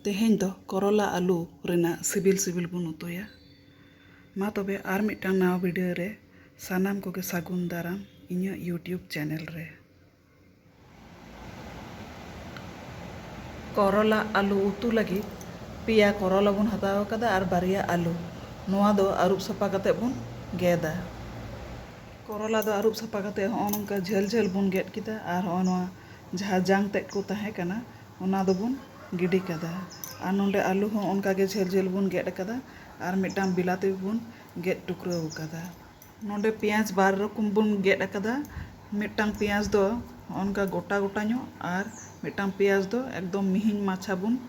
Tehena do Korola aloo renah sibil bun utuya. Ma tobe ar mitang nawa video re sanam koge sagun daram inya YouTube channel re. Korola aloo utu lagi piya korola bun hataw kada ar barya aloo. Noa do arup sapa kate bun geda. Korola do arup sapa kate nonka jhel bun ged kita ar noa jaha jang tek ko tahe kana ona do bun gidi kada. Ar nonde aloo hon onka ge jhel bun ged kada ar mitang bilati bun ged tukro kada. Nonde piyaz bar rokum bun ged kada. Mitang piyaz do onka gota nyo ar mitang piyaz do ekdom mihin macha bun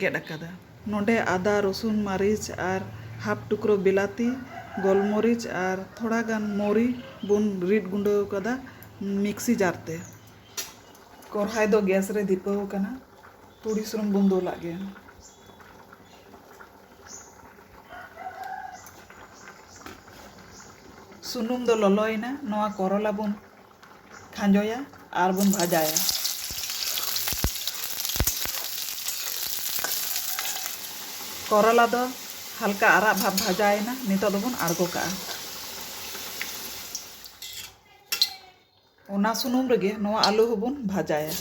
ged kada. Nonde ada rosun marich ar half tukro bilati golmorich ar thoda gan mori bun rid gundo kada mixi jarte. Korhai do gas re dipaw kana turi surum bun do lage. Sunum do loloina noa korola bun khanjoya ar bun bhajaya. Korola do halka arak bhab bhajayna nito do bun argo ka. Ona sunum rege noa aloo hobun bhajaya.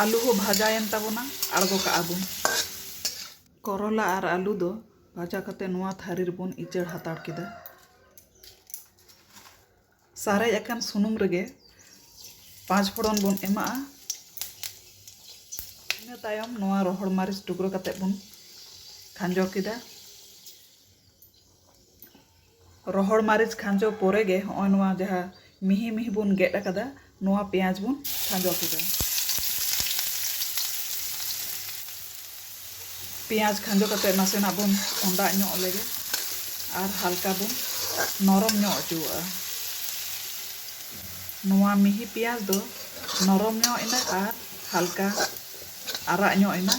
Aloo ho bhajayen tabona argo ka abun. Korola ar aloo do bhaja kate noa thari bun ichar hatar kida. Sarai akan sunum rege 5 foron bun emaa. Ina tayom noa rohor maris tukro kate bun khanjo kida. Rohor maris khanjo pore ge hoy noa jaha mihi bun ged kada noa piyaz bun khanjo kida. Piyaz khanjo kate nasena bun onda nyok lege ar halka bun norom nyok chua. Noa mihi piyaz do norom nyok ina ar halka arak nyok ina.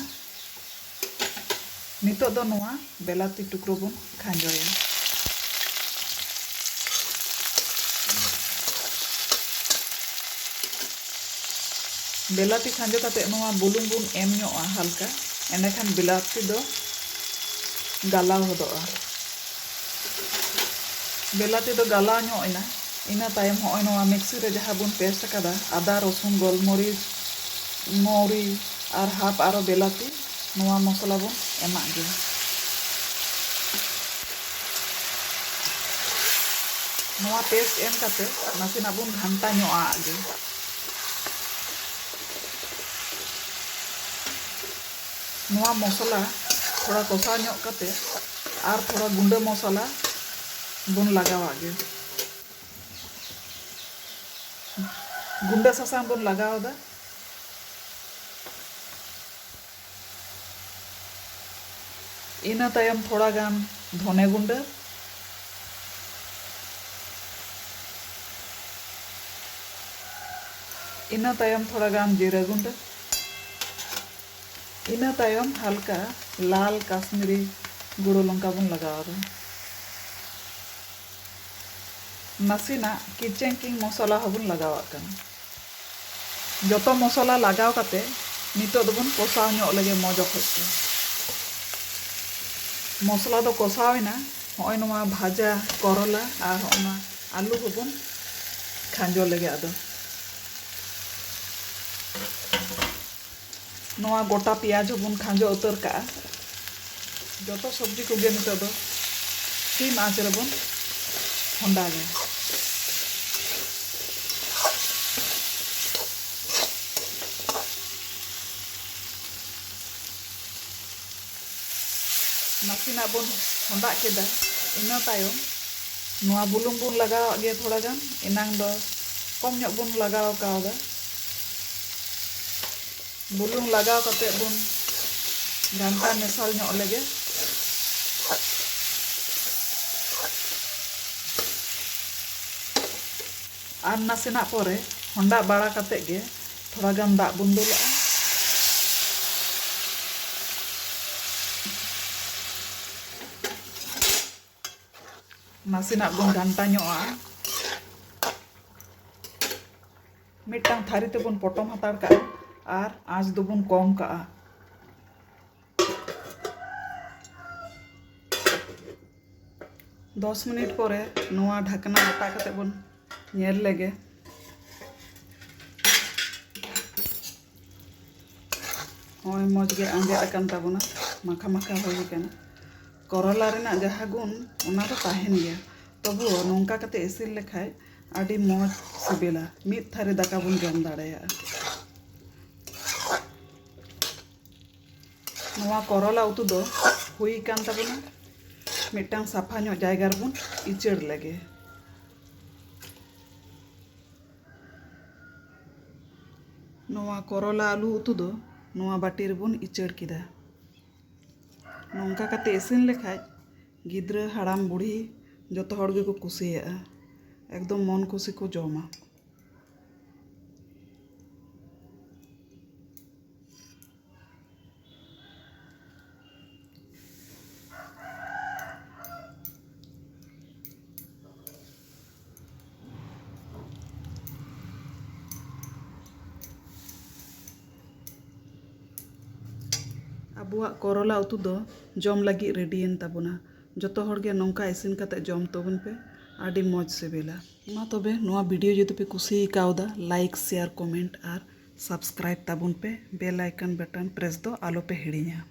Nito do noa belati tukro bun khanjoya. Belati khanjo kate noa bulung bun em nyok halka. Enakan bilati do galau hodoa. Belati do galau nyok ina. Ina tayam hoy noa mixi re jaha bun paste kada ada rosun golmorich mori ar hap aro belati noa mosala bun emak ge. Noa paste em kate nasina bun ghanta nyok ge. Noa mosala thoda kosa nyok kate ar thoda gunda mosala bun lagawa ge. Gunda sasang bun lagaw da. Ina tayam thoda gan dhone gunda. Ina tayam thoda gan jira gunda. Ina tayam halka lal kasmiri guru lonka bun lagaw da. Nasina kitchen king mosala habun lagaw kan. Joto mosala lagaw kate nito do bun kosaw nyok lege mojo khotte. Mosala do kosaw ina hoy noa bhaja korola ar ona aloo habun khanjo lege ado. Noa gota piyaz habun khanjo utar ka. Joto sabji koge nito do sim aach re bun honda ge. Nasina bun honda keda ina tayom noa bulung bun lagaw ge thoda gan inang do kom nyok bun lagaw kauda. Bulung lagaw kate bun ghanta mesal nyok lege. Ar nasina pore honda bara kate ge thoda gan dak bun dula. नासेनाग बन घांटा ñoᱜᱼᱟ मिट्टांग थारी तेबन पटम हाताड़ कागᱼा और आँच दोबन कम कागᱼा 10 minute परे नोआ ढाकना हटा कते बन ñेल लेगे होय मज गे आंजेद अकान ताबोना माखा माखा होय काना करोला रेना जहाँ गुण ओना तो ताहेन गया तबु नोंका कते इसिन लेखाय आडी मज सिबिला मिद थारी दाका बन जम दाड़ेया नोआ करोला उतु दो हुई कान ताबोना मिट्टांग साफा ñoग जायगा रेबन इचड़ लेगे नोआ करोला आलू उतु दो नोआ बाटी रेबन इचड़ किदा नोंका कते इसिन लेखाय गिद्रा हाड़ाम बुढ़ी जोतो हड़ गेको कुसियागा एकदम मन खुशी को जमा अबुआ करोला उतु दो जम लगी रेडीएन ताबोना जोतो हड़ गे नोंका इसिन कते जम तबन पे आडी मज सिबिला मा तबे नोआ वीडियो जदि पे कुसी कावदा लाइक शेयर कमेंट और सब्सक्राइब ताबन पे बेल आइकन बटन प्रेस दो आलो पे हिड़िया।